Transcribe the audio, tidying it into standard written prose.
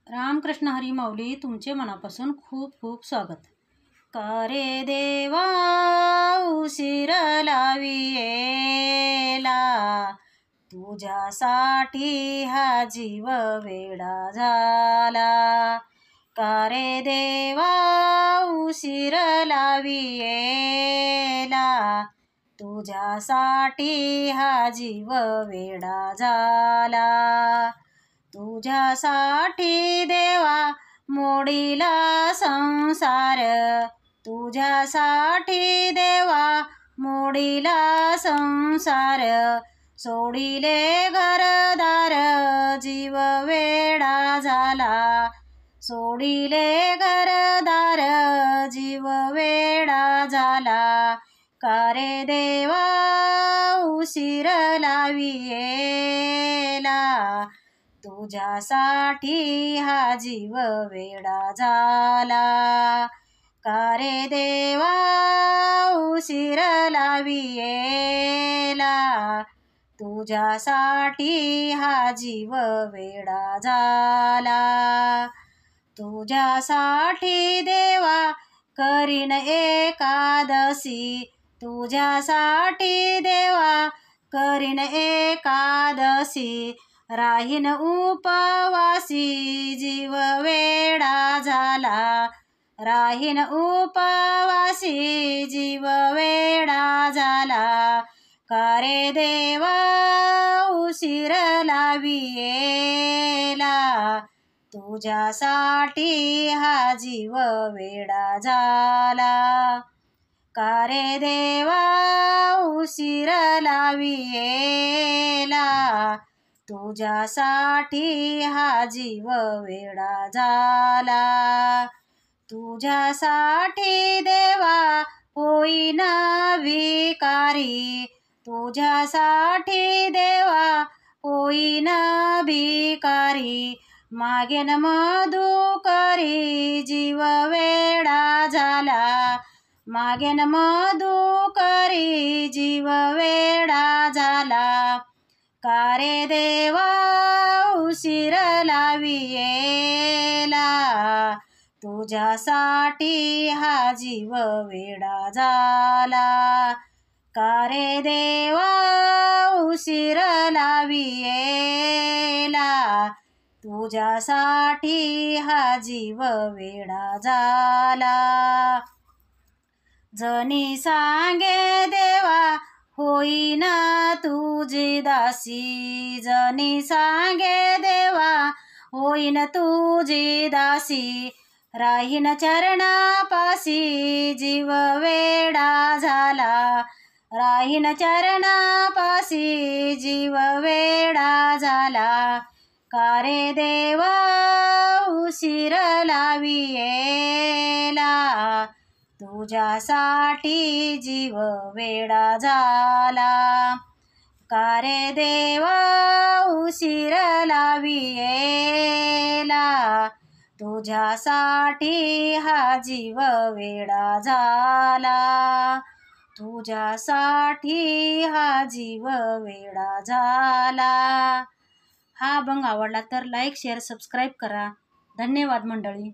रामकृष्ण हरी माऊली तुमचे मनापासून खूप खूप स्वागत। का रे देवा उशीर लावियेला, तुझ्यासाठी हा जीव वेडा झाला। का रे देवा उशीर लावियेला, तुझ्यासाठी हा जीव वेडा झाला। तुझ्यासाठी देवा मोडीला संसार, तुझ्यासाठी देवा मोडीला संसार। सोडिले घरदार जीव वेडा झाला, सोडिले घरदार जीव वेडा झाला। का रे देवा उशीर लावियेला, तुझ्यासाठी हा जीव वेडा झाला। का रे देवा उशीर लावियेला, तुझ्यासाठी हा जीव वेडा झाला। तुझ्यासाठी देवा करीन एकादशी, तुझ्यासाठी देवा करीन एकादशी। राहीन उपवासी जीव वेडा झाला, राहीन उपवासी जीव वेडा झाला। का रे देवा उशीर लावियेला, तुझ्यासाठी हा जीव वेडा झाला। का रे देवा उशीर लावियेला, तुझ्यासाठी हा जीव वेडा झाला। तुझ्यासाठी देवा होईन भिकारी, तुझ्यासाठी देवा होईन भिकारी। मागेन मधुकरी जीव वेडा झाला, मागेन मधुकरी जीव वेडा झाला। का रे देवा उशीर लावियेला, तुझ्यासाठी हा जीव वेडा झाला। का रे देवा उशीर लावियेला, तुझ्यासाठी हा जीव वेडा झाला। जनी सांगे देवा होईन तुझी दासी, जनी सांगे देवा होईन तुझी दासी। राहीन चरणापासी जीव वेडा झाला, राहीन चरणापासी जीव वेडा झाला। का रे देवा उशीर लावियेला, तुझ्यासाठी जीव वेडा झाला। का रे देवा उशीर लावियेला, तुझ्यासाठी हा जीव वेडा झाला, तुझ्यासाठी हा जीव वेडा झाला। हा अभंग आवडला तर लाईक शेअर सबस्क्राईब करा। धन्यवाद मंडळी।